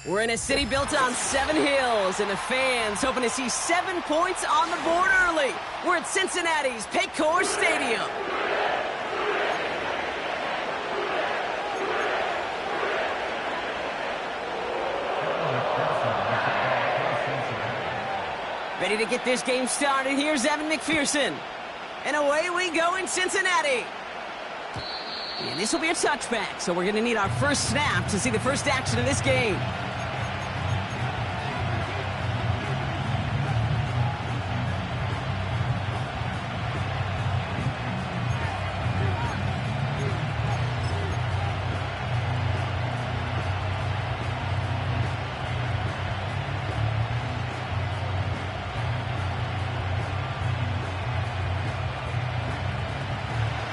We're in a city built on 7 hills, and the fans hoping to see 7 points on the board early. We're at Cincinnati's Paycor Stadium. Ready to get this game started. Here's Evan McPherson. And away we go in Cincinnati. And this will be a touchback, so we're going to need our first snap to see the first action of this game.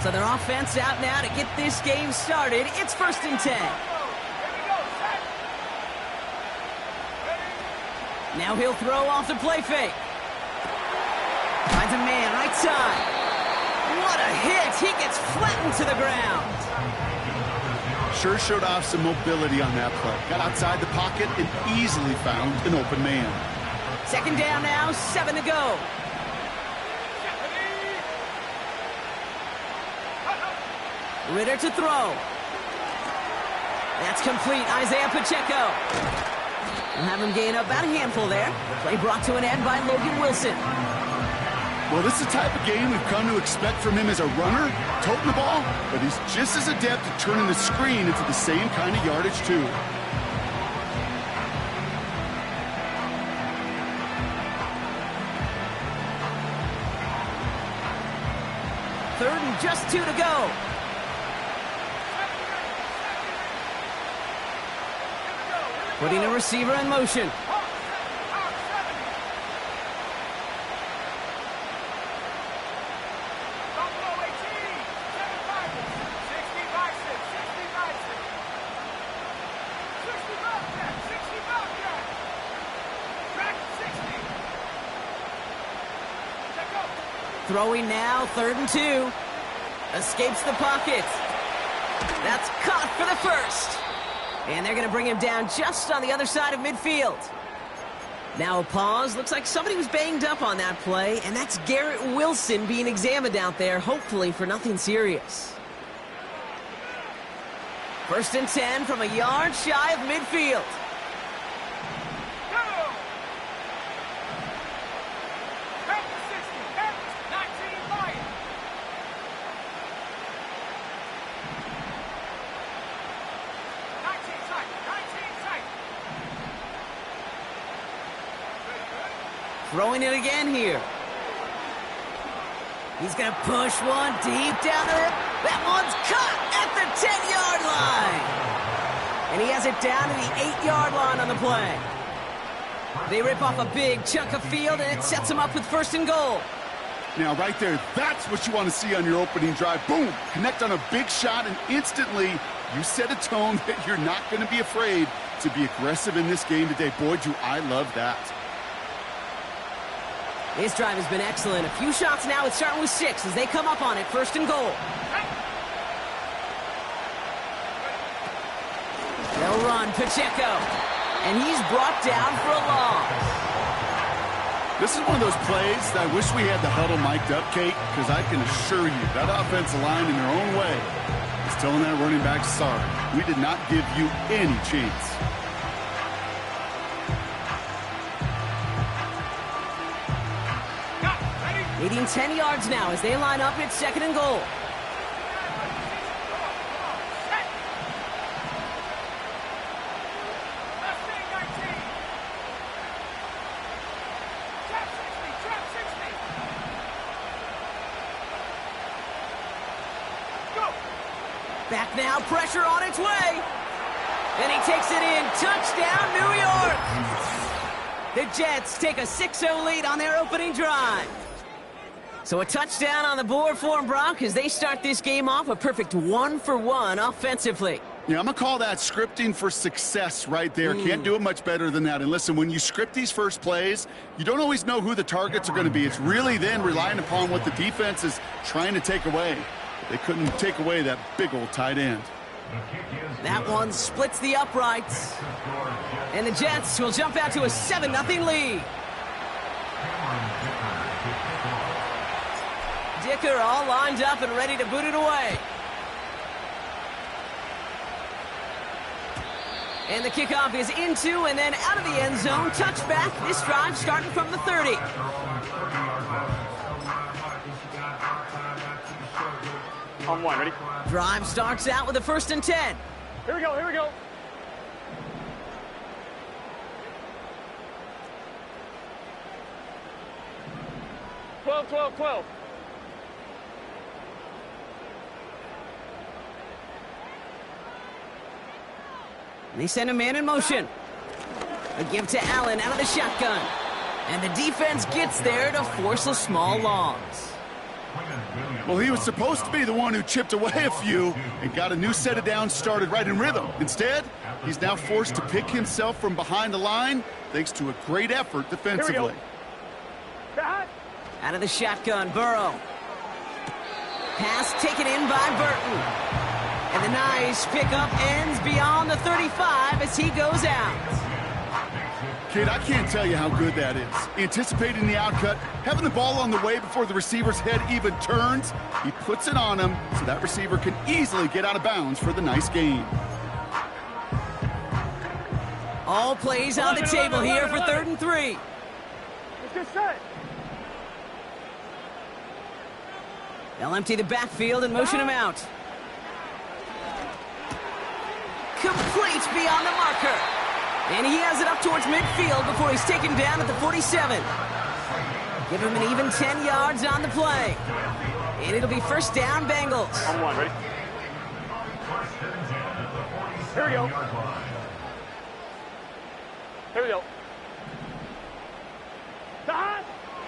So their offense out now to get this game started. It's 1st and 10. Now he'll throw off the play fake. Finds a man right side. What a hit. He gets flattened to the ground. Sure showed off some mobility on that play. Got outside the pocket and easily found an open man. 2nd down now, 7 to go. Ritter to throw. That's complete. Isaiah Pacheco. We'll have him gain up about a handful there. Play brought to an end by Logan Wilson. Well, this is the type of game we've come to expect from him as a runner, toting the ball, but he's just as adept at turning the screen into the same kind of yardage, too. Third and just 2 to go. Putting a receiver in motion. Throwing now, 3rd and 2. Escapes the pocket. That's caught for the first. And they're going to bring him down just on the other side of midfield. Now a pause. Looks like somebody was banged up on that play, and that's Garrett Wilson being examined out there, hopefully for nothing serious. 1st and 10 from a yard shy of midfield. Throwing it again here. He's going to push one deep down there. That one's caught at the 10-yard line. And he has it down to the 8-yard line on the play. They rip off a big chunk of field, and it sets them up with 1st and goal. Now, right there, that's what you want to see on your opening drive. Boom! Connect on a big shot, and instantly you set a tone that you're not going to be afraid to be aggressive in this game today. Boy, do I love that. This drive has been excellent. A few shots now. It's starting with 6 as they come up on it. 1st and goal. They'll run Pacheco. And he's brought down for a loss. This is one of those plays that I wish we had the huddle mic'd up, Kate, because I can assure you that offensive line in their own way is telling that running back, sorry, we did not give you any chance. Leading 10 yards now as they line up at 2nd and goal. Back now, pressure on its way. And he takes it in. Touchdown, New York. The Jets take a 6-0 lead on their opening drive. So a touchdown on the board for them, Brock, as they start this game off a perfect 1-for-1 offensively. Yeah, I'm going to call that scripting for success right there. Can't do it much better than that. And listen, when you script these first plays, you don't always know who the targets are going to be. It's really then relying upon what the defense is trying to take away. They couldn't take away that big old tight end. That one splits the uprights. And the Jets will jump out to a 7-0 lead. Dicker all lined up and ready to boot it away. And the kickoff is into and then out of the end zone. Touchback. This drive starting from the 30. On one, ready? Drive starts out with a 1st and 10. Here we go, here we go. Twelve. They send a man in motion. A give to Allen out of the shotgun. And the defense gets there to force a small loss. Well, he was supposed to be the one who chipped away a few and got a new set of downs started right in rhythm. Instead, he's now forced to pick himself from behind the line thanks to a great effort defensively. Out of the shotgun, Burrow. Pass taken in by Burton. And the nice pickup ends beyond the 35 as he goes out. Kid, I can't tell you how good that is. Anticipating the outcut, having the ball on the way before the receiver's head even turns, he puts it on him so that receiver can easily get out of bounds for the nice gain. All plays on the table here for 3rd and 3. Let's get set. They'll empty the backfield and motion him out. Complete beyond the marker. And he has it up towards midfield before he's taken down at the 47. Give him an even 10 yards on the play. And it'll be 1st down, Bengals. On one, ready? Here we go. Here we go.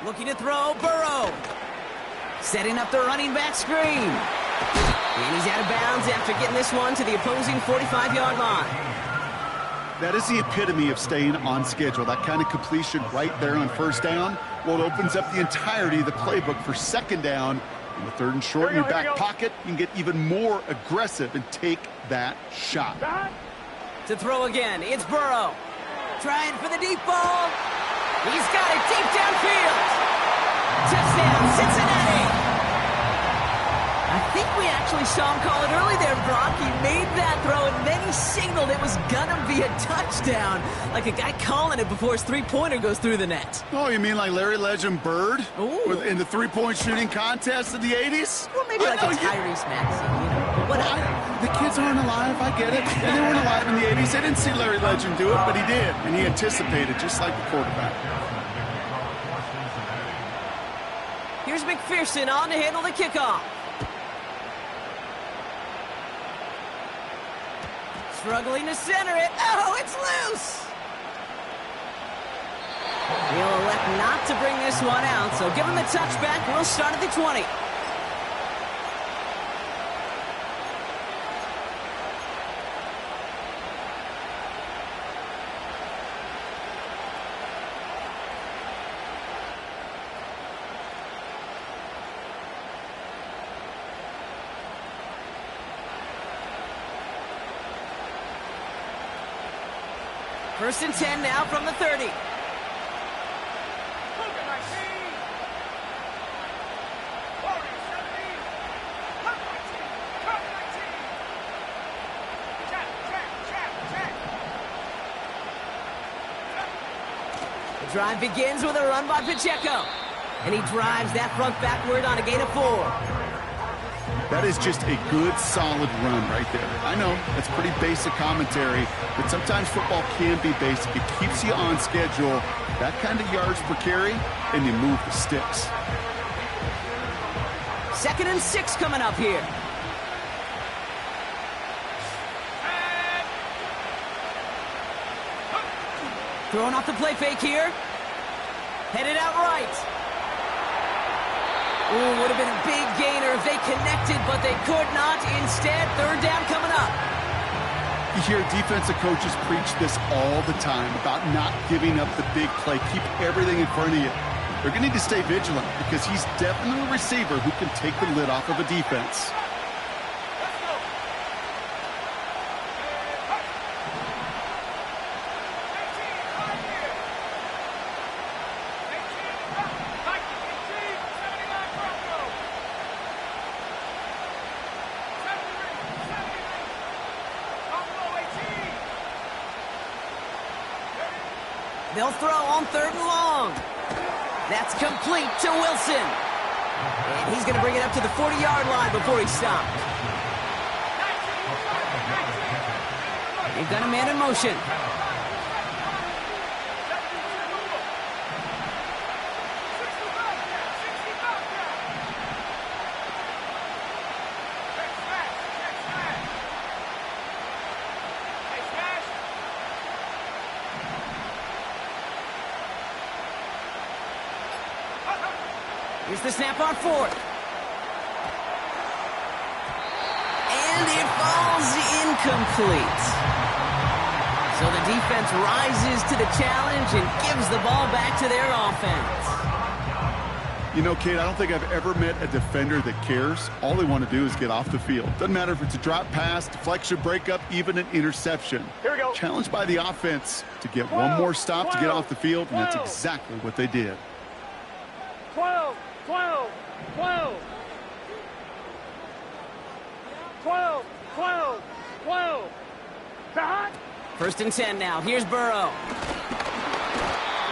Looking to throw, Burrow. Setting up the running back screen. And he's out of bounds after getting this one to the opposing 45-yard line. That is the epitome of staying on schedule. That kind of completion right there on 1st down. Well, it opens up the entirety of the playbook for 2nd down. In the 3rd and short in your back pocket, you can get even more aggressive and take that shot. To throw again, it's Burrow. Trying for the deep ball. He's got it deep downfield. Touchdown, Cincinnati. I think we actually saw him call it early there, Brock. He made that throw, and then he signaled it was going to be a touchdown. Like a guy calling it before his three-pointer goes through the net. Oh, you mean like Larry Legend Bird? Ooh. In the three-point shooting contest in the 80s? Well, maybe like a Tyrese Maxey, you know. Whatever. The kids aren't alive, I get it. And they weren't alive in the 80s. They didn't see Larry Legend do it, but he did. And he anticipated, just like the quarterback. Here's McPherson on to handle the kickoff. Struggling to center it. Oh, it's loose. He'll elect not to bring this one out, so give him the touchback. We'll start at the 20. First and 10 now from the 30. The drive begins with a run by Pacheco. And he drives that front backward on a gain of 4. That is just a good, solid run right there. I know, that's pretty basic commentary, but sometimes football can be basic. It keeps you on schedule, that kind of yards per carry, and you move the sticks. 2nd and 6 coming up here. Throwing off the play fake here. Headed out right. Ooh, would have been a big gainer if they connected, but they could not. Instead, third down coming up. You hear defensive coaches preach this all the time about not giving up the big play. Keep everything in front of you. They're going to need to stay vigilant because he's definitely a receiver who can take the lid off of a defense. They'll throw on third and long. That's complete to Wilson. And he's going to bring it up to the 40-yard line before he's stopped. They've got a man in motion. Here's the snap on fourth. And it falls incomplete. So the defense rises to the challenge and gives the ball back to their offense. You know, Kate, I don't think I've ever met a defender that cares. All they want to do is get off the field. Doesn't matter if it's a drop pass, deflection, breakup, even an interception. Here we go. Challenged by the offense to get one more stop to get off the field, and that's exactly what they did. 12, 12, 12. 12, 12, 12. Hot. First and 10 now. Here's Burrow.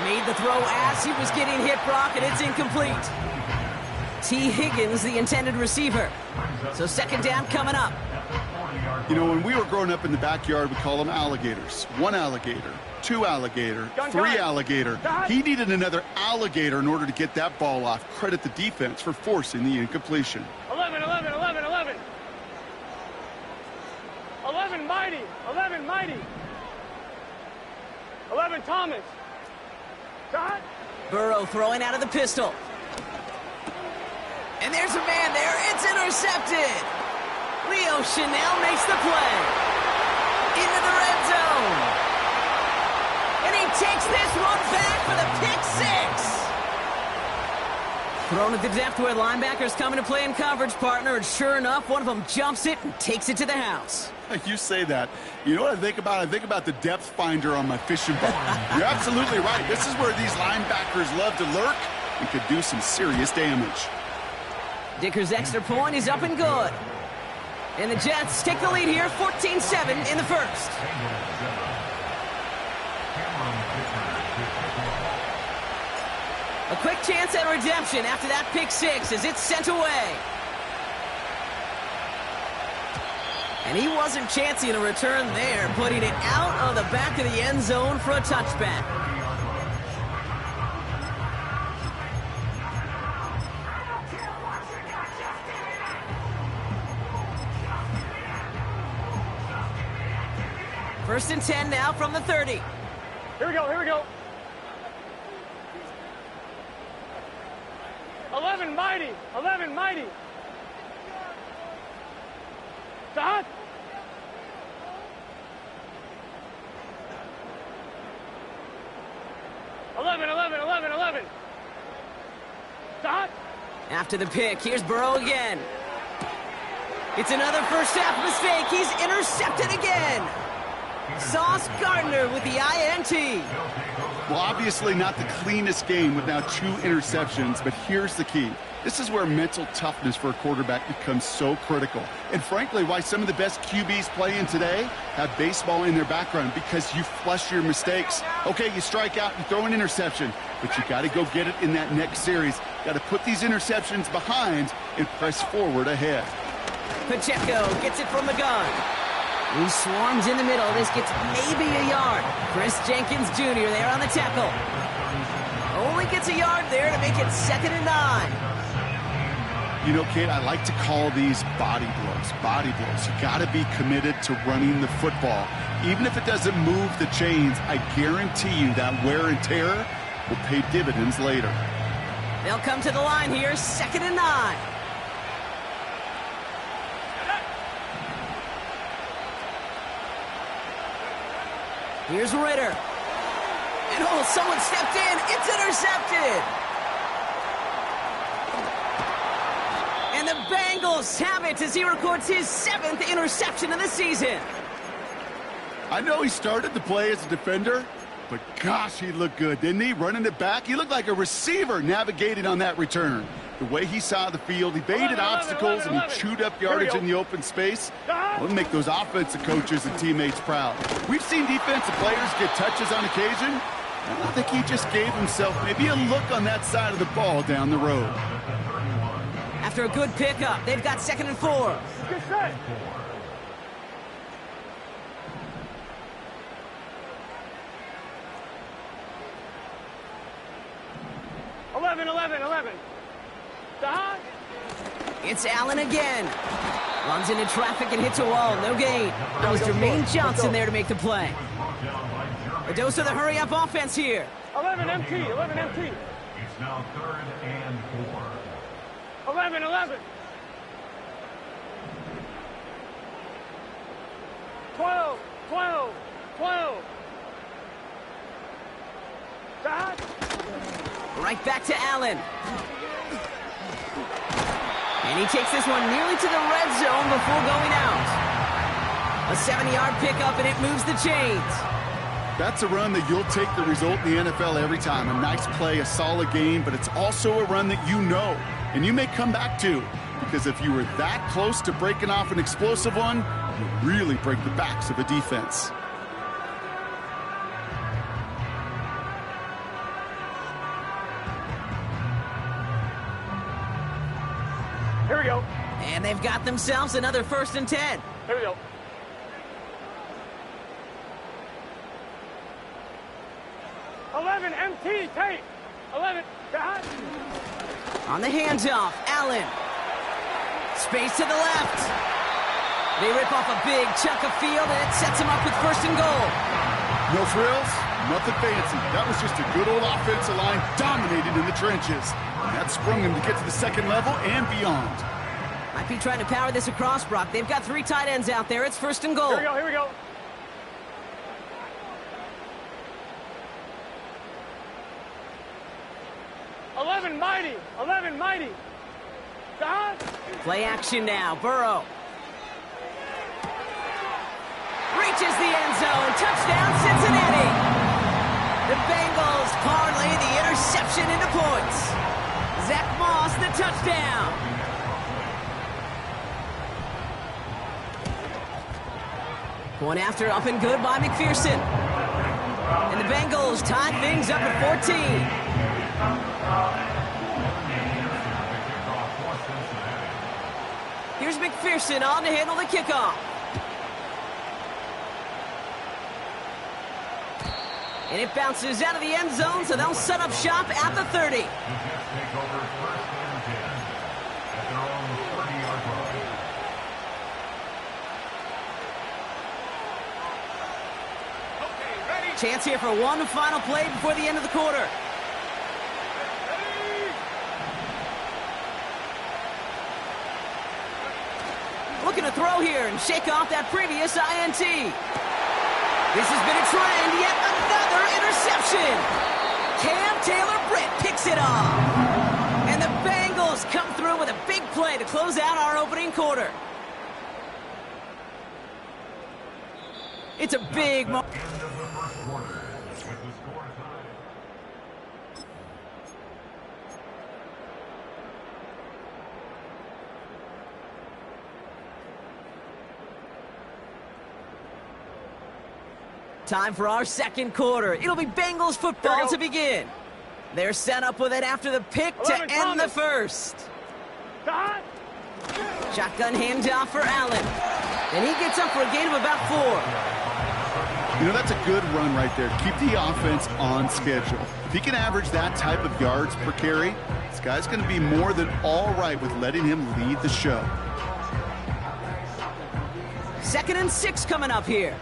Made the throw as he was getting hit, Brock, and it's incomplete. T. Higgins, the intended receiver. So second down coming up. You know, when we were growing up in the backyard, we call them alligators. One alligator, two alligator, three alligator. He needed another alligator in order to get that ball off. Credit the defense for forcing the incompletion. 11, 11, 11, 11. 11, Mighty. 11, Mighty. 11, Thomas. Dot. Burrow throwing out of the pistol. And there's a man there. It's intercepted. Leo Chanel makes the play. Into the red zone. And he takes this one back for the pick six. Thrown at the depth where linebackers coming to play in coverage, partner. And sure enough, one of them jumps it and takes it to the house. You say that. You know what I think about? I think about the depth finder on my fishing boat. You're absolutely right. This is where these linebackers love to lurk and could do some serious damage. Dicker's extra point is up and good. And the Jets take the lead here, 14-7 in the first. A quick chance at redemption after that pick six as it's sent away. And he wasn't chancing a return there, putting it out of the back of the end zone for a touchback. First and 10 now from the 30. Here we go, here we go. 11, Mighty. 11, Mighty. Dot. 11, 11, 11, 11. Dot. After the pick, here's Burrow again. It's another first half mistake. He's intercepted again. Sauce Gardner with the INT. Well, obviously not the cleanest game with now 2 interceptions, but here's the key. This is where mental toughness for a quarterback becomes so critical. And frankly, why some of the best QBs playing today have baseball in their background, because you flush your mistakes. Okay, you strike out, you throw an interception, but you got to go get it in that next series. Got to put these interceptions behind and press forward ahead. Pacheco gets it from the gun. He swarms in the middle. This gets maybe a yard. Chris Jenkins Jr. there on the tackle. Only gets a yard there to make it 2nd and 9. You know, Kate, I like to call these body blows. Body blows. You got to be committed to running the football. Even if it doesn't move the chains, I guarantee you that wear and tear will pay dividends later. They'll come to the line here, 2nd and 9. Here's Ritter. And oh, someone stepped in. It's intercepted. And the Bengals have it as he records his 7th interception of the season. I know he started the play as a defender, but gosh, he looked good, didn't he? Running it back, he looked like a receiver navigating on that return. The way he saw the field, he baited obstacles and he chewed up yardage in the open space. It'll make those offensive coaches and teammates proud. We've seen defensive players get touches on occasion. I think he just gave himself maybe a look on that side of the ball down the road. After a good pickup, they've got 2nd and 4. Good set. Eleven. It's Allen again. Runs into traffic and hits a wall. No gain. That was Jermaine Johnson there to make the play. A dose of the hurry-up offense here. 11 MT. It's now 3rd and 4. 11. 12. Dot. Right back to Allen. And he takes this one nearly to the red zone before going out. A 70-yard pickup, and it moves the chains. That's a run that you'll take the result in the NFL every time. A nice play, a solid game, but it's also a run that you know, and you may come back to. Because if you were that close to breaking off an explosive one, you really break the backs of a defense. Here we go. And they've got themselves another 1st and 10. Here we go. 11 MT tape. 11. Dot. On the handoff, Allen. Space to the left. They rip off a big chunk of field, and it sets them up with 1st and goal. No frills, nothing fancy. That was just a good old offensive line dominated in the trenches. And that sprung them to get to the 2nd level and beyond. Might be trying to power this across, Brock. They've got 3 tight ends out there. It's 1st and goal. Here we go. 11 mighty. Dot. Play action now. Burrow. Reaches the end zone. Touchdown, Cincinnati. The Bengals parlay the interception into points. Zach Moss, the touchdown. Going after, up and good by McPherson. And the Bengals tie things up at 14. Here's McPherson on to handle the kickoff. And it bounces out of the end zone, so they'll set up shop at the 30. Chance here for one final play before the end of the quarter. Looking to throw here and shake off that previous INT. This has been a trend, yet another interception. Cam Taylor-Britt picks it off. And the Bengals come through with a big play to close out our opening quarter. It's a big moment. Time for our 2nd quarter. It'll be Bengals football to begin. They're set up with it after the pick to end the 1st. Shotgun handoff for Allen. And he gets up for a gain of about 4. You know, that's a good run right there. Keep the offense on schedule. If he can average that type of yards per carry, This guy's going to be more than all right with letting him lead the show. 2nd and 6 coming up here.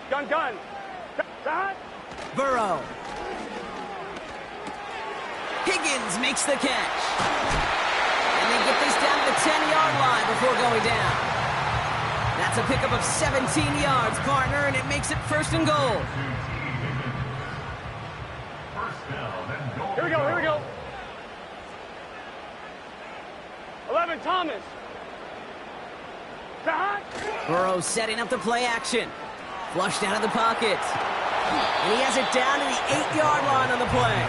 Gun. Dot. Burrow. Higgins makes the catch. And they get this down to the 10-yard line before going down. That's a pickup of 17 yards, partner, and it makes it 1st and goal. Here we go. 11, Thomas. Dot. Burrow setting up the play action. Flushed out of the pocket. And he has it down to the 8-yard line on the play.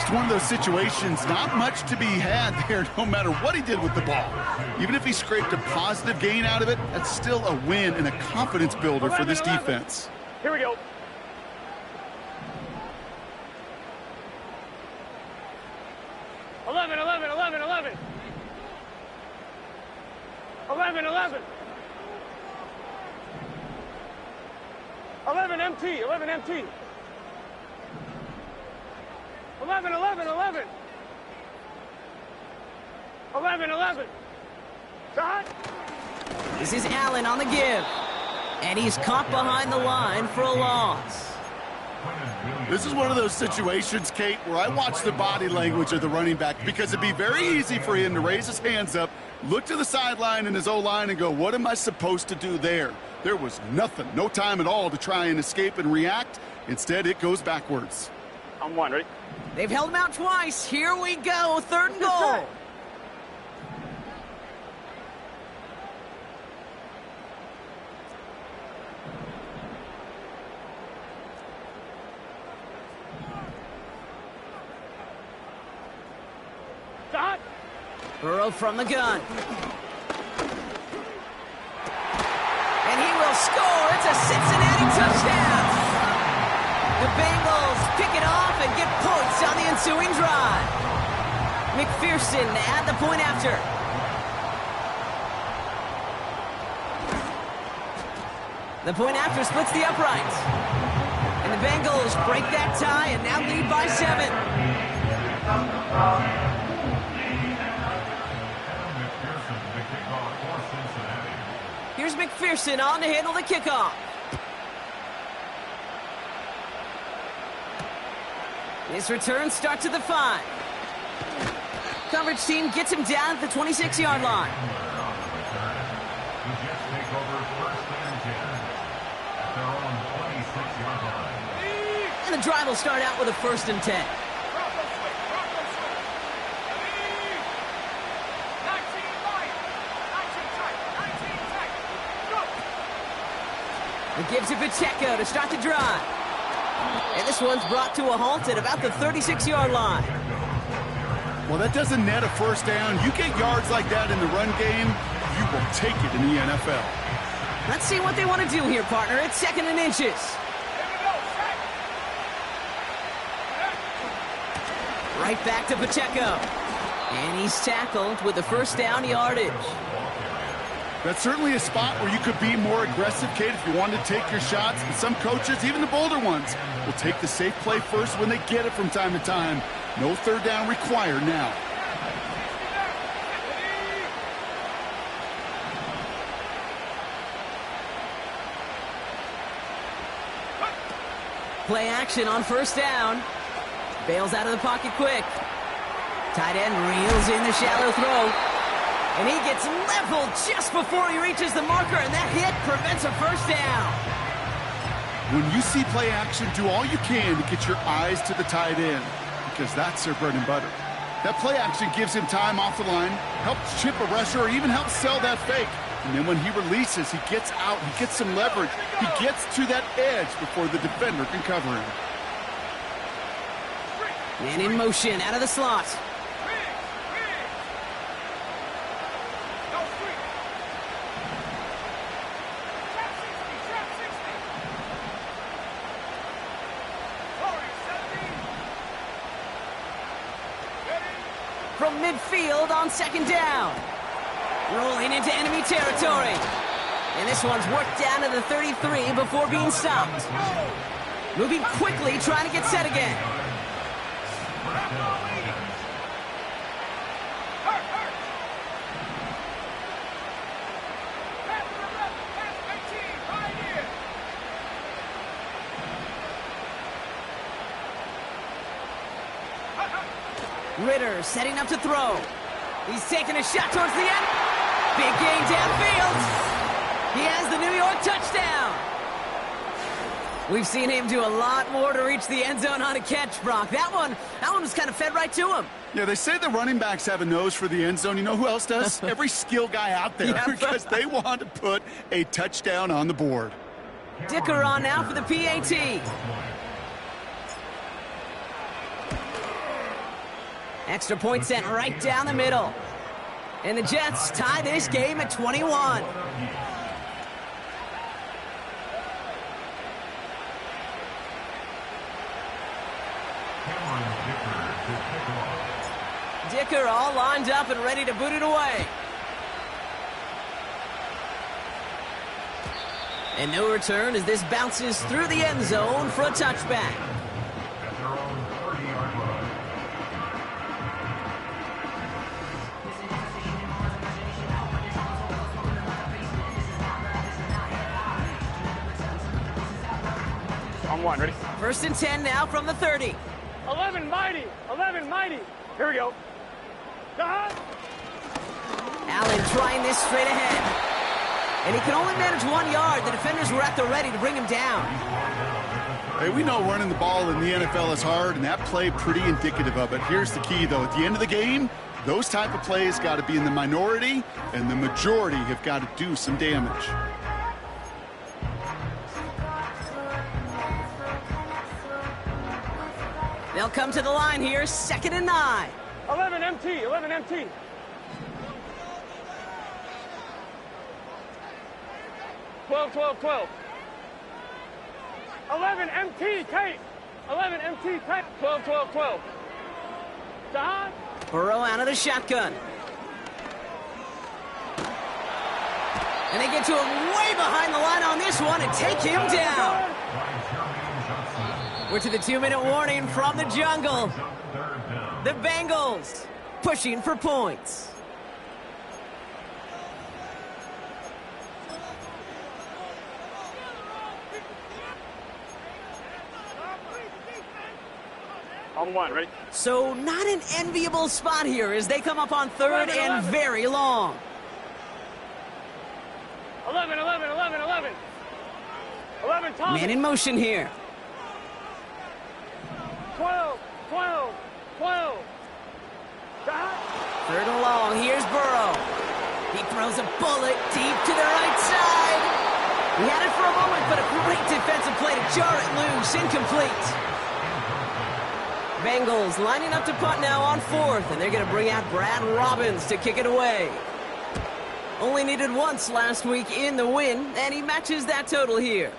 It's one of those situations, not much to be had there no matter what he did with the ball. Even if he scraped a positive gain out of it, that's still a win and a confidence builder for this defense. Here we go. 11. 11 MT. 11. Dot. This is Allen on the give. And he's caught behind the line for a loss. This is one of those situations, Kate, where I watch the body language of the running back because it'd be very easy for him to raise his hands up, look to the sideline in his O-line and go, what am I supposed to do there? There was nothing, no time at all to try and escape and react. Instead, it goes backwards. I'm one, ready? They've held him out twice. Here we go, 3rd and goal. Dot. Burrow from the gun. And he will score. It's a Cincinnati touchdown. The Bengals pick it off and get points on the ensuing drive. McPherson at the point after. The point after splits the uprights. And the Bengals break that tie and now lead by 7. Here's McPherson on to handle the kickoff. This return starts at the 5. Coverage team gets him down at the 26-yard line. And the drive will start out with a 1st and 10. It gives it Pacheco to start the drive. And this one's brought to a halt at about the 36-yard line. Well, that doesn't net a 1st down. You get yards like that in the run game, you will take it in the NFL. Let's see what they want to do here, partner. It's 2nd and inches. Right back to Pacheco. And he's tackled with the 1st down yardage. That's certainly a spot where you could be more aggressive, Kate, if you wanted to take your shots. But some coaches, even the bolder ones, will take the safe play first when they get it from time to time. No 3rd down required now. Play action on 1st down. Bails out of the pocket quick. Tight end reels in the shallow throw. And he gets leveled just before he reaches the marker, and that hit prevents a 1st down. When you see play action, do all you can to get your eyes to the tight end, because that's their bread and butter. That play action gives him time off the line, helps chip a rusher, or even helps sell that fake. And then when he releases, he gets out, he gets some leverage. He gets to that edge before the defender can cover him. And in motion, out of the slot. From midfield on 2nd down. Rolling into enemy territory. And this one's worked down to the 33 before being stopped. Moving quickly, trying to get set again. Ritter setting up to throw. He's taking a shot towards the end. Big gain downfield. He has the New York touchdown. We've seen him do a lot more to reach the end zone on a catch, Brock. That one was kind of fed right to him. Yeah, they say the running backs have a nose for the end zone. You know who else does? Every skill guy out there, because they want to put a touchdown on the board. Dicker on now for the PAT. Extra point sent right down the middle. And the Jets tie this game at 21. Dicker all lined up and ready to boot it away. And no return as this bounces through the end zone for a touchback. On one, ready? 1st and 10 now from the 30. 11 mighty, 11 mighty. Here we go. Allen trying this straight ahead. And he can only manage 1 yard. The defenders were at the ready to bring him down. Hey, we know running the ball in the NFL is hard, and that play pretty indicative of it. Here's the key, though. At the end of the game, those type of plays got to be in the minority, and the majority have got to do some damage. They'll come to the line here, 2nd and 9. 11 MT, 11 MT. 12. 11 MT, Kate. 11 MT, Kate. 12. Don. Burrow out of the shotgun. And they get to him way behind the line on this one and take him down. We're to the 2-minute warning from the jungle. The Bengals pushing for points. On one, ready? So not an enviable spot here as they come up on 3rd and very long. 11. 11, Thomas. Man in motion here. 12. Don. 3rd and long, here's Burrow. He throws a bullet deep to the right side. He had it for a moment, but a great defensive play to jar it loose, incomplete. Bengals lining up to punt now on 4th, and they're going to bring out Brad Robbins to kick it away. Only needed once last week in the win, and he matches that total here.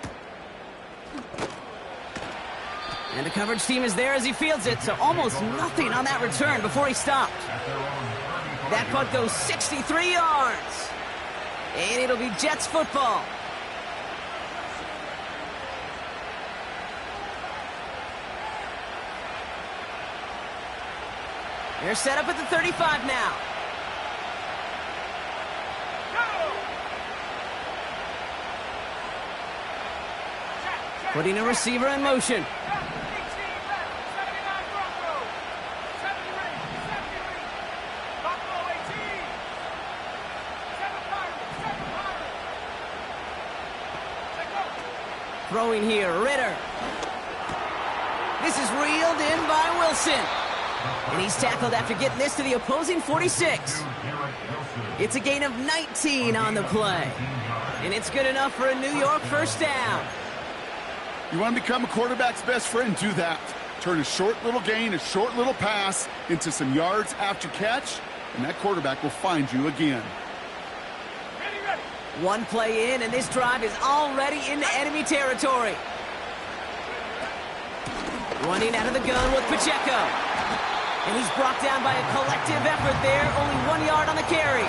And the coverage team is there as he fields it, so almost nothing on that return before he stopped. That punt goes 63 yards. And it'll be Jets football. They're set up at the 35 now. Putting a receiver in motion. Throwing here, Ritter. This is reeled in by Wilson. And he's tackled after getting this to the opposing 46. It's a gain of 19 on the play. And it's good enough for a New York first down. You want to become a quarterback's best friend? Do that. Turn a short little gain, a short little pass into some yards after catch, and that quarterback will find you again. One play in, and this drive is already into enemy territory. Running out of the gun with Pacheco. And he's brought down by a collective effort there, only 1 yard on the carry.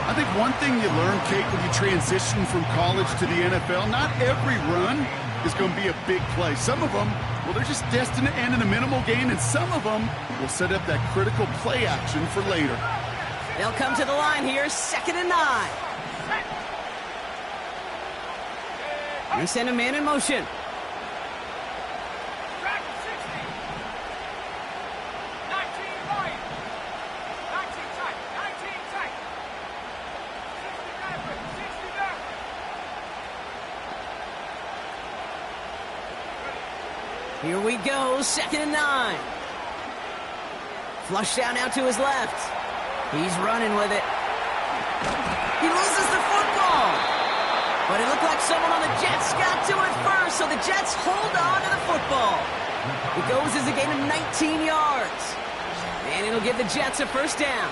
I think one thing you learn, Kate, when you transition from college to the NFL, not every run is going to be a big play. Some of them, well, they're just destined to end in a minimal gain, and some of them will set up that critical play action for later. They'll come to the line here, 2nd and 9. They send a man in motion. Here we go, 2nd and 9. Flush down out to his left. He's running with it. He loses the football. But it looked like someone on the Jets got to it first, so the Jets hold on to the football. It goes as a gain of 19 yards. And it'll give the Jets a first down.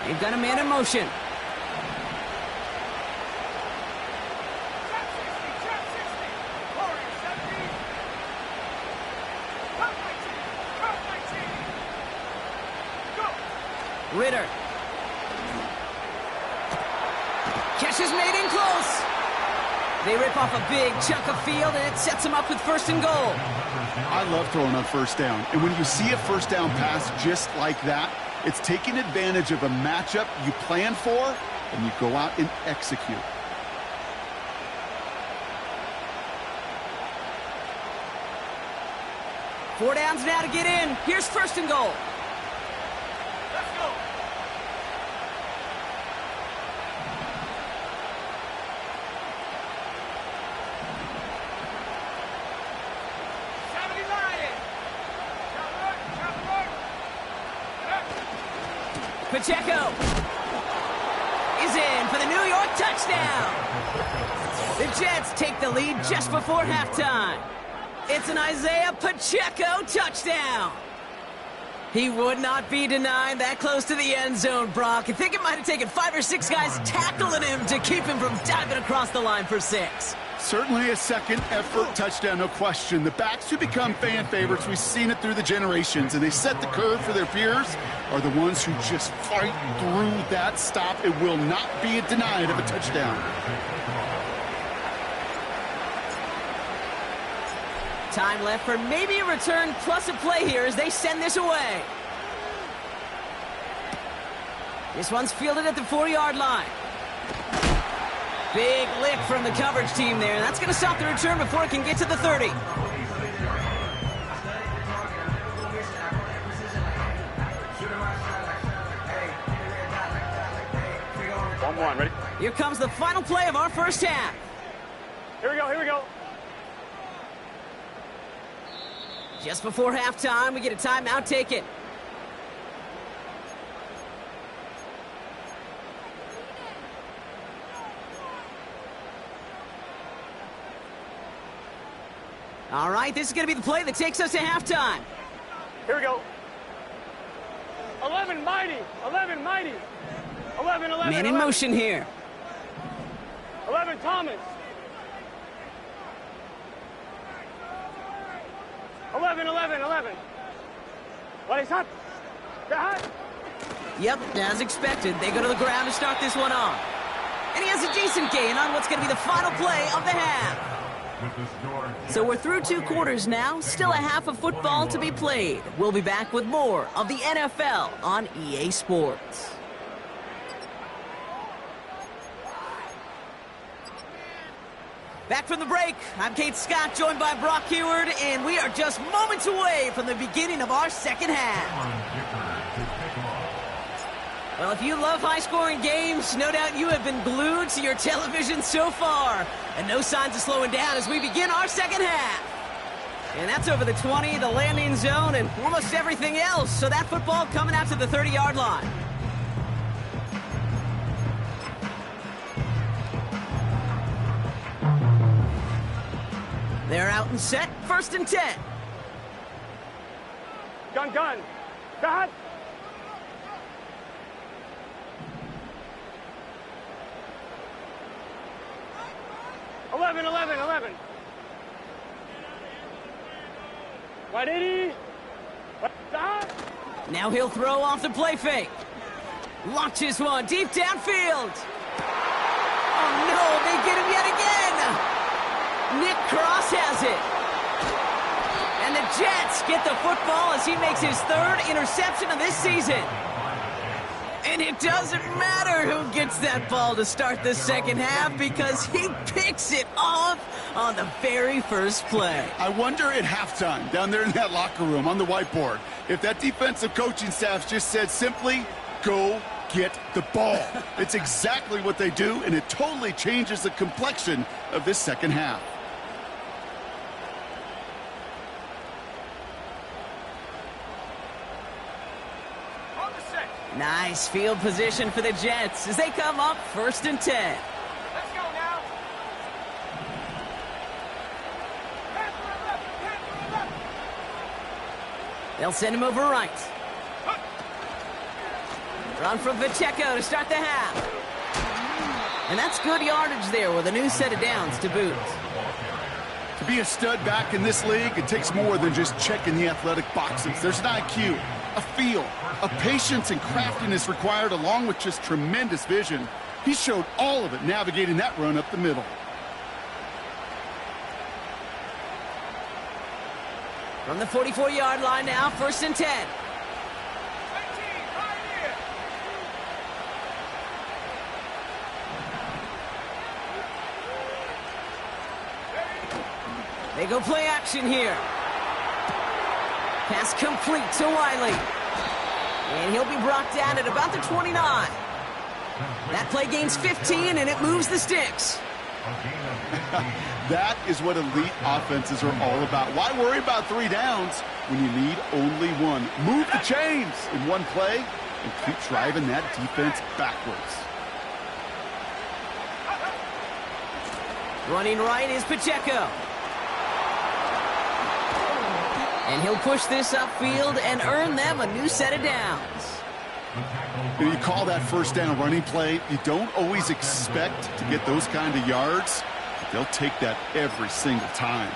They've got a man in motion. Ritter. Catch is made in close. They rip off a big chunk of field, and it sets them up with 1st and goal. I love throwing on 1st down. And when you see a 1st down pass just like that, it's taking advantage of a matchup you plan for, and you go out and execute. Four downs now to get in. Here's 1st and goal. Let's go. Pacheco is in for the New York touchdown. The Jets take the lead just before halftime. It's an Isaiah Pacheco touchdown. He would not be denied that close to the end zone, Brock. I think it might have taken 5 or 6 guys tackling him to keep him from diving across the line for 6. Certainly a second effort touchdown, no question. The backs who become fan favorites, we've seen it through the generations, and they set the curve for their peers, are the ones who just fight through that stop. It will not be denied of a touchdown. Time left for maybe a return plus a play here as they send this away. This one's fielded at the 4-yard line. Big lick from the coverage team there. That's going to stop the return before it can get to the 30. One, ready? Here comes the final play of our first half. Here we go, here we go. Just before halftime, we get a timeout taken. All right, this is going to be the play that takes us to halftime. Here we go. 11 mighty, 11 mighty. 11, 11, Man in 11. motion here. 11 Thomas. 11, 11, 11. What is that? Yep, as expected, they go to the ground to start this one off. And he has a decent gain on what's going to be the final play of the half. So we're through 2 quarters now, still a half of football to be played. We'll be back with more of the NFL on EA Sports. Back from the break, I'm Kate Scott, joined by Brock Heward, and we are just moments away from the beginning of our second half. Well, if you love high-scoring games, no doubt you have been glued to your television so far. And no signs of slowing down as we begin our second half. And that's over the 20, the landing zone, and almost everything else. So that football coming out to the 30-yard line. They're out and set, 1st and 10. Gun. Got. 11, 11, 11. 180. Now he'll throw off the play fake. Launches one deep downfield. Oh no, they get him yet again. Nick Cross has it. And the Jets get the football as he makes his 3rd interception of this season. And it doesn't matter who gets that ball to start the second half because he picks it off on the very first play. I wonder at halftime, down there in that locker room on the whiteboard, if that defensive coaching staff just said simply, go get the ball. It's exactly what they do, and it totally changes the complexion of this second half. Nice field position for the Jets as they come up 1st and 10. Let's go now. They'll send him over right. Run from Pacheco to start the half. And that's good yardage there with a new set of downs to boot. To be a stud back in this league, it takes more than just checking the athletic boxes. There's an IQ, a feel, a patience and craftiness required along with just tremendous vision. He showed all of it navigating that run up the middle. From the 44-yard line now, 1st and 10. They go play action here. Pass complete to Wiley. And he'll be brought down at about the 29. That play gains 15, and it moves the sticks. That is what elite offenses are all about. Why worry about 3 downs when you need only one? Move the chains in one play and keep driving that defense backwards. Running right is Pacheco. And he'll push this upfield and earn them a new set of downs. You call that 1st down running play. You don't always expect to get those kind of yards, but they'll take that every single time.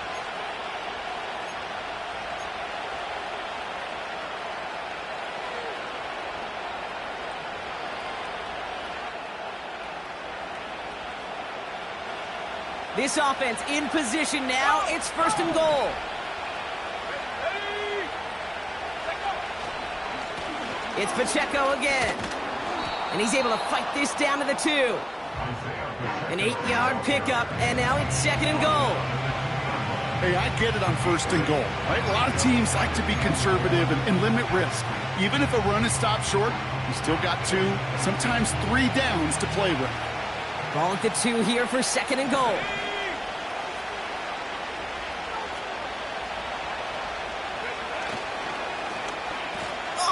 This offense in position now. It's 1st and goal. It's Pacheco again. And he's able to fight this down to the 2. An 8-yard pickup, and now it's 2nd and goal. Hey, I get it on 1st and goal, right? A lot of teams like to be conservative and limit risk. Even if a run is stopped short, you still got 2, sometimes 3 downs to play with. Ball at the 2 here for 2nd and goal.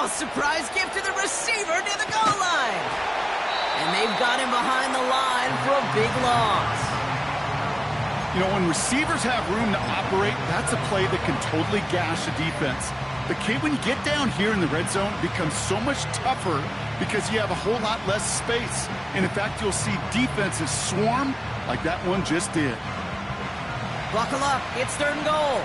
Oh, surprise gift to the receiver near the goal line. And they've got him behind the line for a big loss. You know, when receivers have room to operate, that's a play that can totally gash a defense. The kid, when you get down here in the red zone, it becomes so much tougher because you have a whole lot less space. And in fact, you'll see defenses swarm like that one just did. Buckle up. It's 3rd and goal.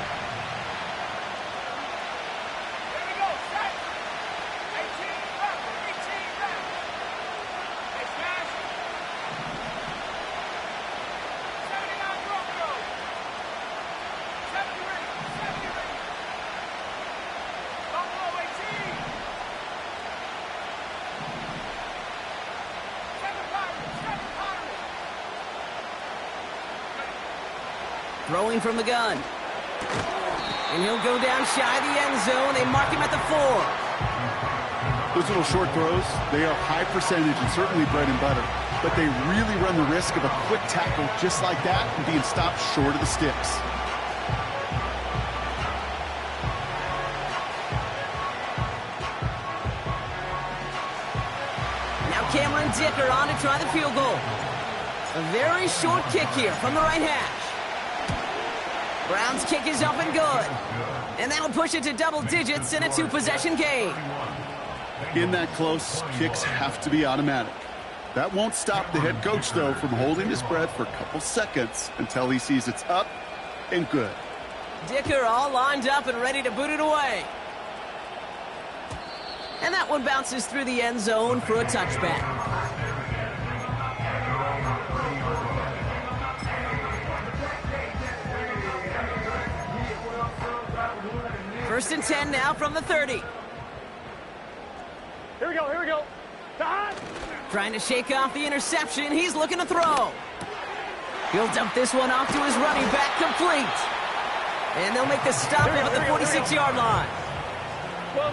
Throwing from the gun. And he'll go down shy of the end zone. They mark him at the 4. Those little short throws, they are high percentage and certainly bread and butter. But they really run the risk of a quick tackle just like that and being stopped short of the sticks. Now Cameron Dicker on to try the field goal. A very short kick here from the right hash. Brown's kick is up and good. And that'll push it to double digits in a 2-possession game. In that close, kicks have to be automatic. That won't stop the head coach, though, from holding his breath for a couple seconds until he sees it's up and good. Dicker all lined up and ready to boot it away. And that one bounces through the end zone for a touchback. First and 10 now from the 30. Here we go, here we go. Trying to shake off the interception. He's looking to throw. He'll dump this one off to his running back, complete. And they'll make the stop at the 46-yard line.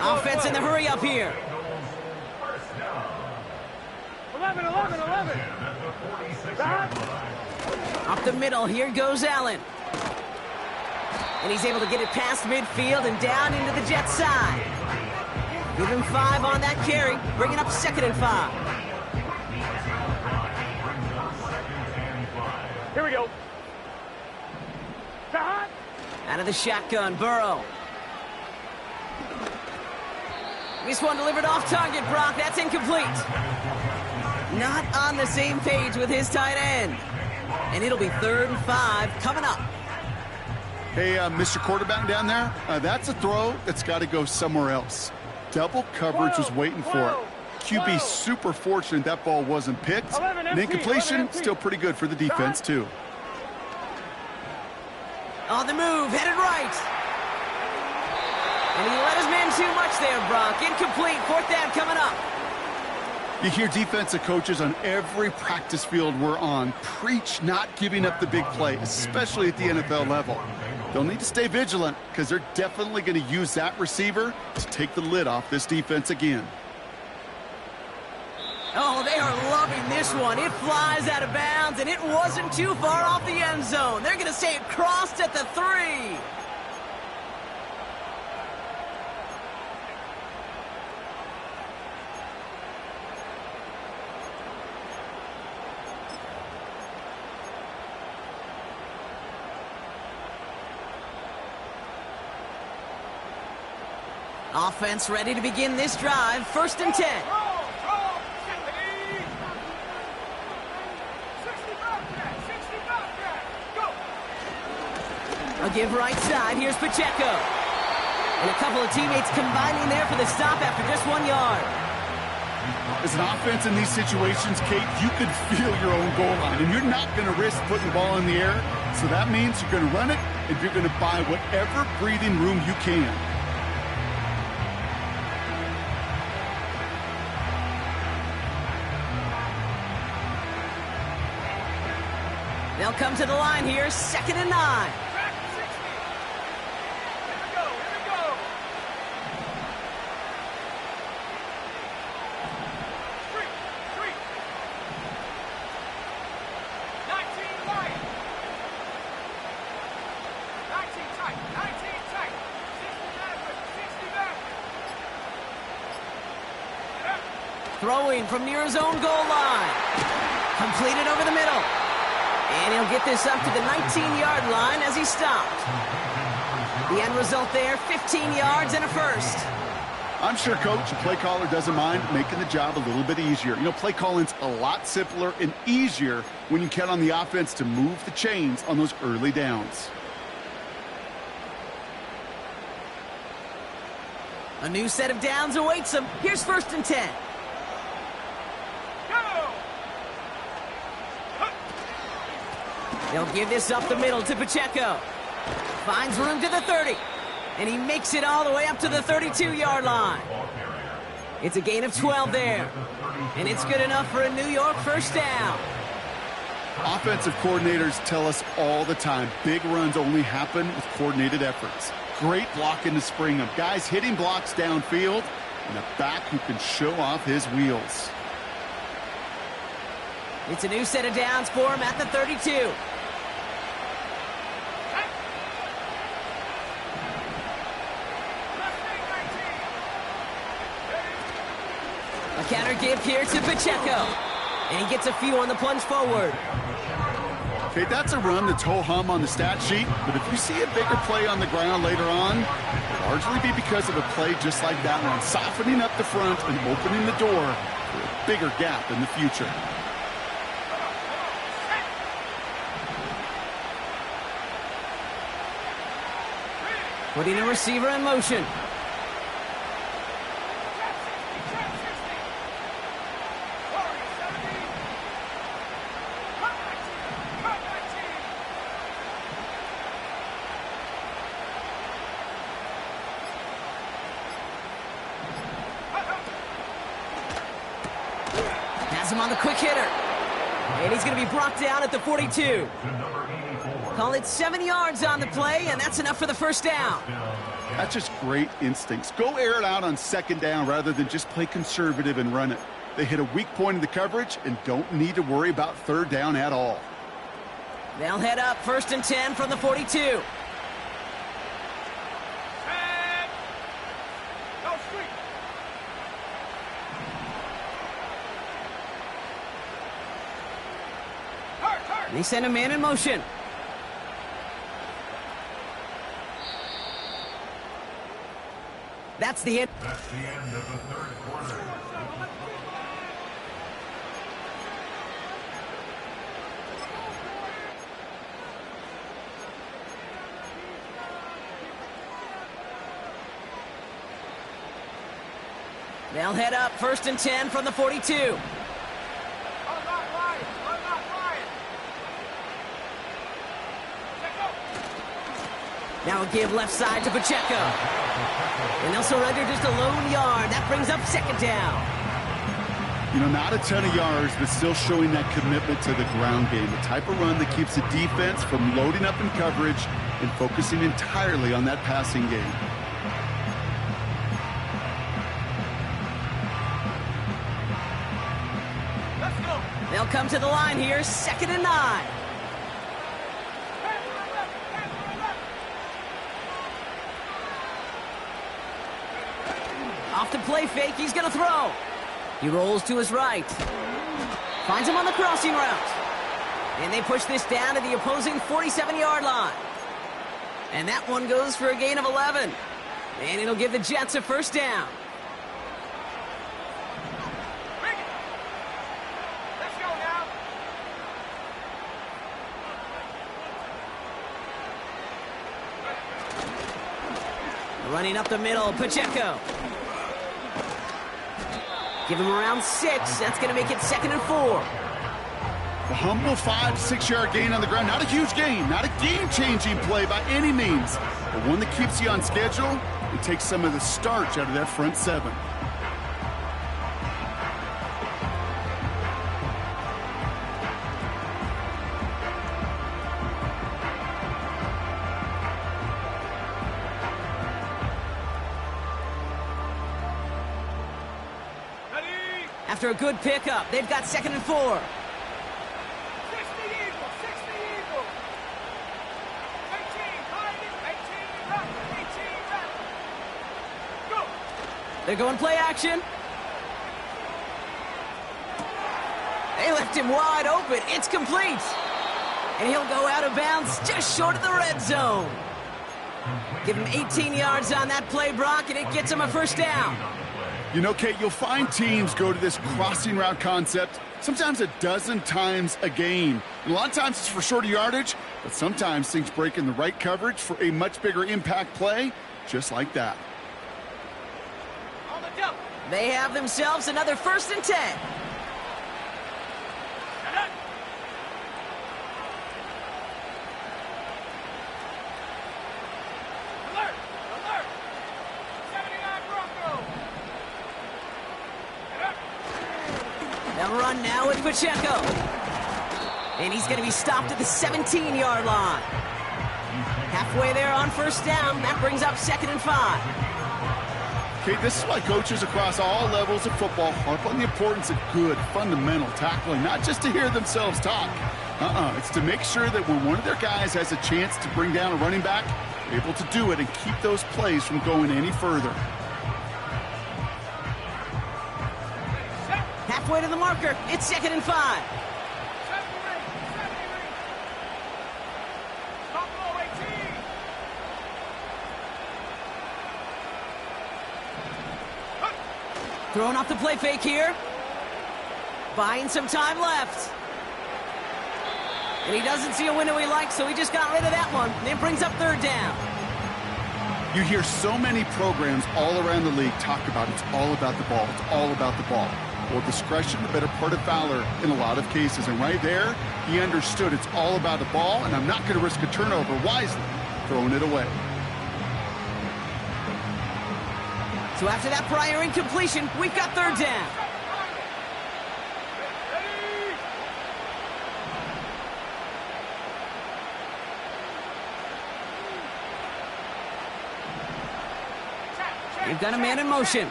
Offense in the hurry up here. 11, 11, 11. Up the middle, here goes Allen. And he's able to get it past midfield and down into the Jets side. Give him 5 on that carry, bringing up 2nd and 5. Here we go. Out of the shotgun, Burrow. This one delivered off target, Brock. That's incomplete. Not on the same page with his tight end. And it'll be 3rd and 5 coming up. Hey, Mr. Quarterback down there, that's a throw that's got to go somewhere else. Double coverage was waiting for it. QB super fortunate that ball wasn't picked. And incompletion, still pretty good for the defense, too. On the move, headed right. And he let his man too much there, Brock. Incomplete, 4th down coming up. You hear defensive coaches on every practice field we're on preach not giving up the big play, especially at the NFL level. They'll need to stay vigilant because they're definitely going to use that receiver to take the lid off this defense again. Oh, they are loving this one. It flies out of bounds, and it wasn't too far off the end zone. They're going to say it crossed at the 3. Offense ready to begin this drive. 1st and 10. A give right side. Here's Pacheco. And a couple of teammates combining there for the stop after just 1 yard. As an offense in these situations, Kate, you could feel your own goal line, and you're not going to risk putting the ball in the air. So that means you're going to run it, and you're going to buy whatever breathing room you can. They'll come to the line here, 2nd and 9. Throwing from near his own goal line. Completed over the middle. And he'll get this up to the 19-yard line as he stopped. The end result there, 15 yards and a 1st. I'm sure, Coach, the play caller doesn't mind making the job a little bit easier. You know, play calling's a lot simpler and easier when you count on the offense to move the chains on those early downs. A new set of downs awaits him. Here's 1st and 10. They'll give this up the middle to Pacheco. Finds room to the 30. And he makes it all the way up to the 32-yard line. It's a gain of 12 there. And it's good enough for a New York 1st down. Offensive coordinators tell us all the time, big runs only happen with coordinated efforts. Great blocking to spring them. Guys hitting blocks downfield, and a back who can show off his wheels. It's a new set of downs for him at the 32. A counter give here to Pacheco. And he gets a few on the plunge forward. Okay, that's a run that's ho-hum on the stat sheet, but if you see a bigger play on the ground later on, it'll largely be because of a play just like that one, softening up the front and opening the door for a bigger gap in the future. Putting a receiver in motion. Has him on the quick hitter. And he's going to be brought down at the 42. Call it 7 yards on the play, and that's enough for the 1st down. That's just great instincts. Go air it out on 2nd down rather than just play conservative and run it. They hit a weak point in the coverage and don't need to worry about third down at all. They'll head up 1st and 10 from the 42. They send a man in motion. That's the end. That's the end of the third quarter. They'll head up 1st and 10 from the 42. Now a give left side to Pacheco. And they'll surrender just a lone yard. That brings up 2nd down. You know, not a ton of yards, but still showing that commitment to the ground game. The type of run that keeps the defense from loading up in coverage and focusing entirely on that passing game. Let's go. They'll come to the line here, 2nd and 9. Off the play fake, he's going to throw. He rolls to his right. Finds him on the crossing route. And they push this down to the opposing 47-yard line. And that one goes for a gain of 11. And it'll give the Jets a 1st down. Let's go now. Running up the middle, Pacheco. Give him around 6. That's going to make it 2nd and 4. A humble 5-6-yard gain on the ground. Not a huge gain, not a game-changing play by any means, but one that keeps you on schedule and takes some of the starch out of that front 7. After a good pickup, they've got 2nd and 4. 60 Eagles, 60 Eagles. 18, 18, go. They're going play action. They left him wide open. It's complete. And he'll go out of bounds just short of the red zone. Give him 18 yards on that play, Brock, and it gets him a 1st down. You know, Kate, you'll find teams go to this crossing route concept sometimes a dozen times a game. And a lot of times it's for shorter yardage, but sometimes things break in the right coverage for a much bigger impact play, just like that. On the jump. They have themselves another 1st and 10. They'll run now with Pacheco. And he's going to be stopped at the 17-yard line. Halfway there on 1st down. That brings up 2nd and 5. Okay, this is why coaches across all levels of football harp on the importance of good, fundamental tackling, not just to hear themselves talk. It's to make sure that when one of their guys has a chance to bring down a running back, they're able to do it and keep those plays from going any further. Halfway to the marker. It's 2nd and 5. Throwing off the play fake here. Buying some time left. And he doesn't see a window he likes, so he just got rid of that one. And it brings up 3rd down. You hear so many programs all around the league talk about it's all about the ball. It's all about the ball. Well, discretion, the better part of valor in a lot of cases. And right there, he understood it's all about the ball, and I'm not going to risk a turnover wisely, throwing it away. So after that prior incompletion, we've got 3rd down. We've got a man in motion.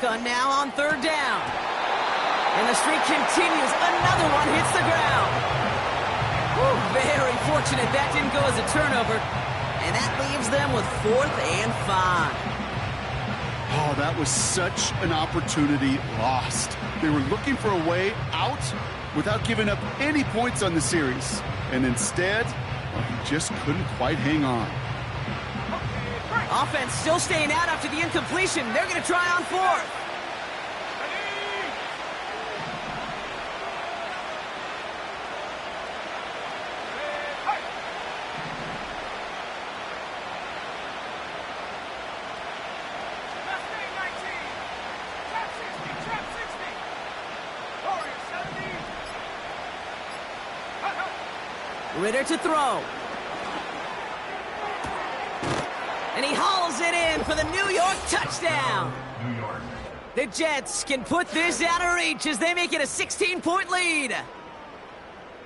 shotgun now on third down. And the streak continues. Another one hits the ground. Whew, very fortunate that didn't go as a turnover. And that leaves them with 4th and 5. Oh, that was such an opportunity lost. They were looking for a way out without giving up any points on the series. And instead, well, he just couldn't quite hang on. Offense still staying out after the incompletion. They're going to try on 4th. Ritter to throw. And he hauls it in for the New York touchdown. New York. The Jets can put this out of reach as they make it a 16-point lead.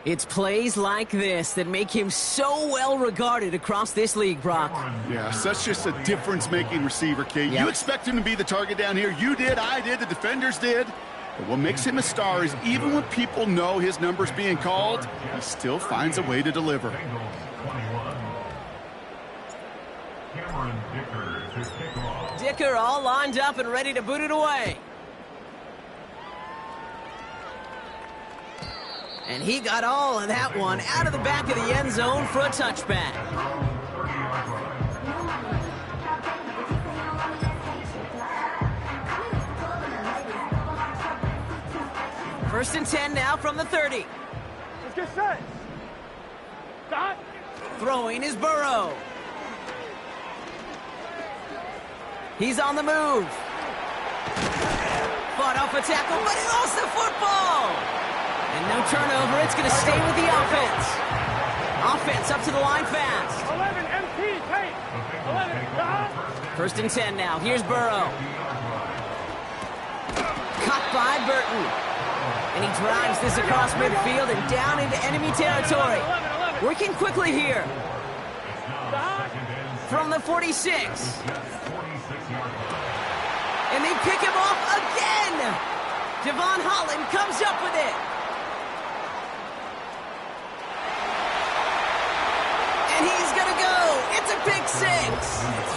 It's plays like this that make him so well regarded across this league, Brock. Yeah, such just a difference-making receiver, Kate. Yep. You expect him to be the target down here. You did, I did, the defenders did. But what makes him a star is even when people know his number's being called, he still finds a way to deliver. Bengals 21. Cameron Dicker to kick off. Dicker all lined up and ready to boot it away. And he got all of that one out of the back of the end zone for a touchback. First and 10 now from the 30. Let's get set. Stop. Throwing is Burrow. He's on the move. Fought off a tackle, but he lost the football. And no turnover. It's going to stay with the offense. Offense up to the line fast. 11 MP, Kate. 11, stop. First and 10 now. Here's Burrow. Caught by Burton. And he drives this across midfield and down into enemy territory. Working quickly here. From the 46. And they pick him off again. Devon Holland comes up with it. And he's going to go. It's a pick 6.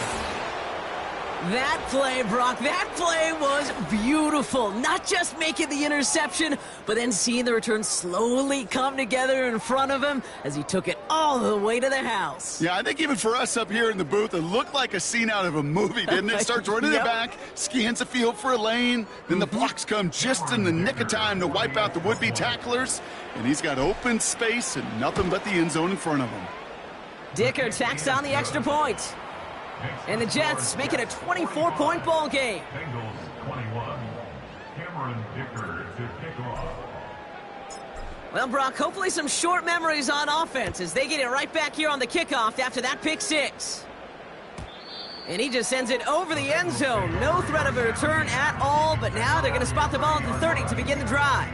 That play, Brock, that play was beautiful. Not just making the interception, but then seeing the return slowly come together in front of him as he took it all the way to the house. Yeah, I think even for us up here in the booth, it looked like a scene out of a movie, didn't it? Starts running Yep. it back, scans the field for a lane, then the blocks come just in the nick of time to wipe out the would-be tacklers, and he's got open space and nothing but the end zone in front of him. Dicker tacks on the extra point. And the Jets make it a 24-point ball game. Bengals 21. Cameron Dicker to kick off. Well, Brock, hopefully some short memories on offense as they get it right back here on the kickoff after that pick 6. And he just sends it over the end zone. No threat of a return at all, but now they're going to spot the ball at the 30 to begin the drive.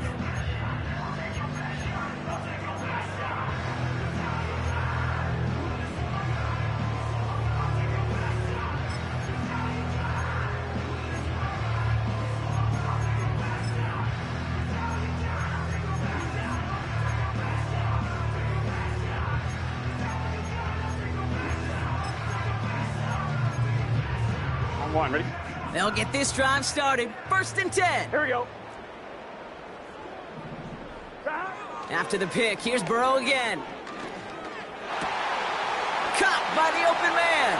One, ready? They'll get this drive started. First and 10. Here we go. After the pick, here's Burrow again. Caught by the open man.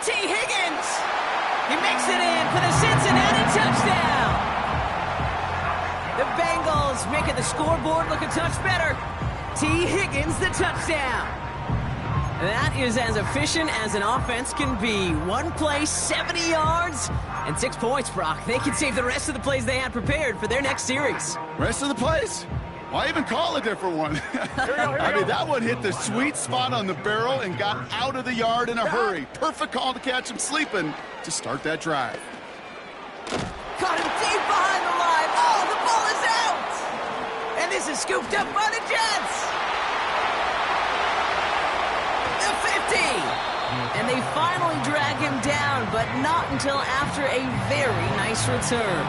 T. Higgins. He makes it in for the Cincinnati touchdown. The Bengals making the scoreboard look a touch better. T. Higgins, the touchdown. That is as efficient as an offense can be. One play, 70 yards, and 6 points, Brock. They can save the rest of the plays they had prepared for their next series. Rest of the plays? Why even call a different one? I mean, that one hit the sweet spot on the barrel and got out of the yard in a hurry. Perfect call to catch him sleeping to start that drive. Caught him deep behind the line. Oh, the ball is out! And this is scooped up by the Jets. The 50, safety. And they finally drag him down, but not until after a very nice return.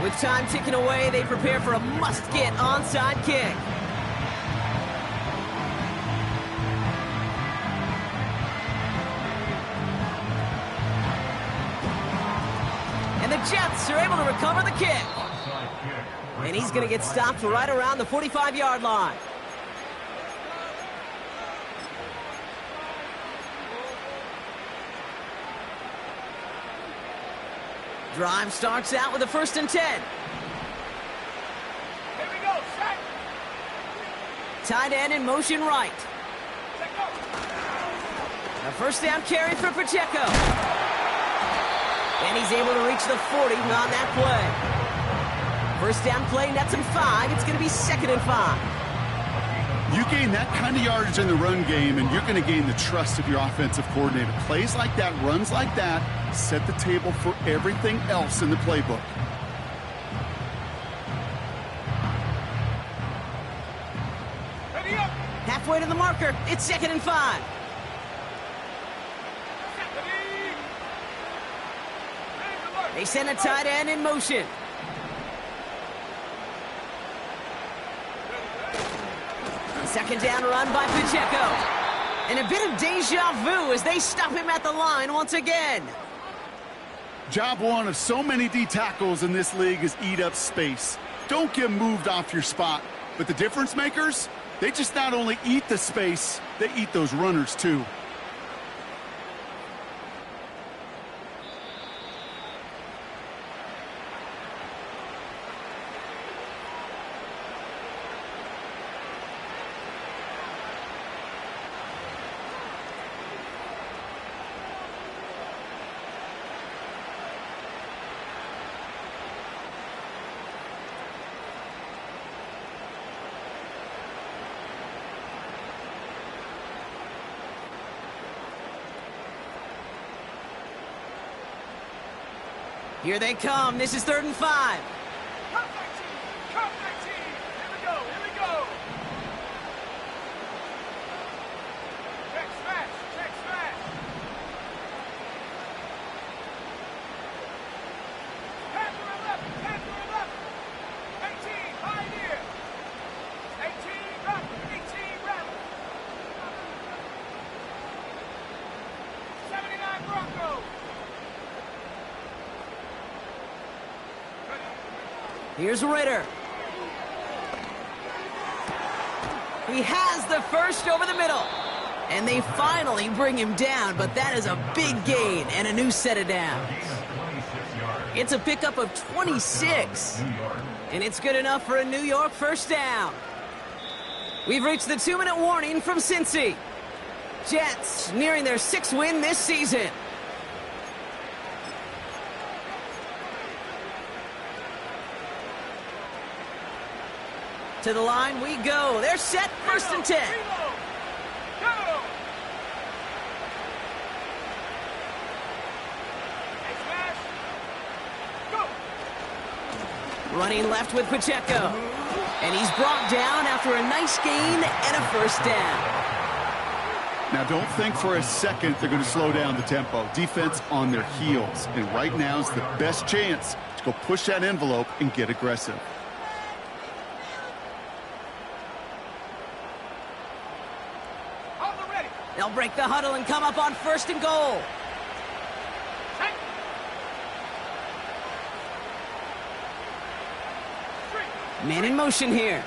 With time ticking away, they prepare for a must-get onside kick. And the Jets are able to recover the kick. And he's going to get stopped right around the 45-yard line. Drive starts out with a 1st and 10. Here we go, set. Tight end in motion right. Set, go. A 1st down carry for Pacheco. And he's able to reach the 40 on that play. 1st down play, nets him 5. It's going to be 2nd and 5. You gain that kind of yardage in the run game, and you're going to gain the trust of your offensive coordinator. Plays like that, runs like that, set the table for everything else in the playbook. Ready up. Halfway to the marker. It's 2nd and 5. Ready. Ready to work. They send a tight end in motion. Second down run by Pacheco. And a bit of deja vu as they stop him at the line once again. Job one of so many D tackles in this league is eat up space. Don't get moved off your spot. But the difference makers, they just not only eat the space, they eat those runners too. Here they come. This is 3rd and 5. Come 19. Come 19. Here we go. Here we go. Check smash. Check smash. Panther 11. Panther 11. 18. Pioneer. 18. Rapper. 18. Rapper. 79 Broncos. Here's Ritter. He has the first over the middle. And they finally bring him down, but that is a big gain and a new set of downs. It's a pickup of 26. And it's good enough for a New York 1st down. We've reached the 2-minute warning from Cincy. Jets nearing their 6th win this season. To the line we go. They're set. 1st and 10. Reload. Go. Hey, smash. Go. Running left with Pacheco. And he's brought down after a nice gain and a 1st down. Now, don't think for a second they're going to slow down the tempo. Defense on their heels. And right now is the best chance to go push that envelope and get aggressive. They'll break the huddle and come up on 1st and goal. Man in motion here.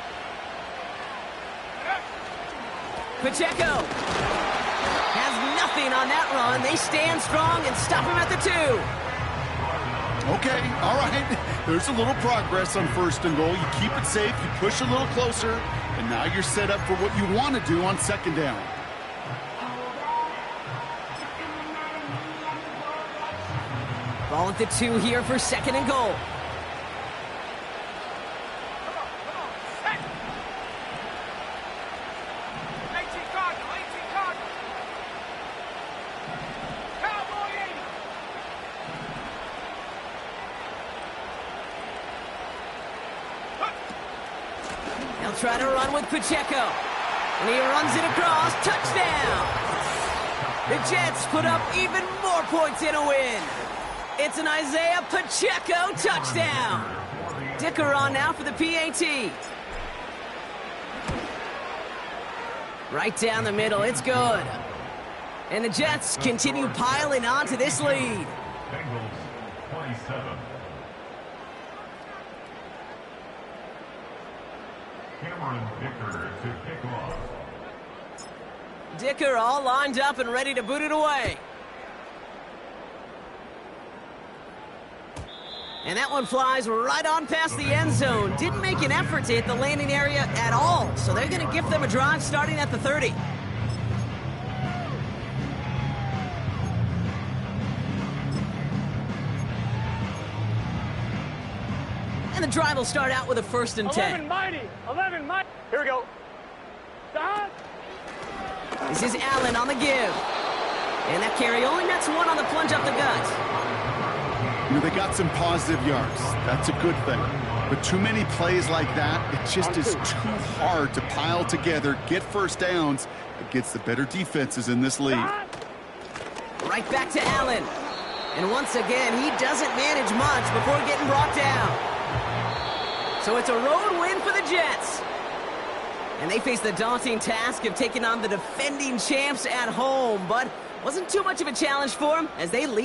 Pacheco has nothing on that run. They stand strong and stop him at the 2. Okay, all right. There's a little progress on 1st and goal. You keep it safe, you push a little closer, and now you're set up for what you want to do on 2nd down. Ball at the 2 here for 2nd and goal. He'll try to run with Pacheco. And he runs it across. Touchdown! The Jets put up even more points in a win. It's an Isaiah Pacheco touchdown. Dicker on now for the PAT. Right down the middle. It's good. And the Jets continue piling on to this lead. Bengals 27. Cameron Dicker to kick off. Dicker all lined up and ready to boot it away. And that one flies right on past the end zone. Didn't make an effort to hit the landing area at all. So they're going to give them a drive starting at the 30. And the drive will start out with a 1st and 10. 11 mighty. 11 mighty. Here we go. Stop. This is Allen on the give. And that carry only nets one on the plunge up the gut. You know, they got some positive yards. That's a good thing. But too many plays like that, it just is too hard to pile together, get first downs against the better defenses in this league. Right back to Allen. And once again, he doesn't manage much before getting brought down. So it's a road win for the Jets. And they face the daunting task of taking on the defending champs at home. But wasn't too much of a challenge for them as they lead.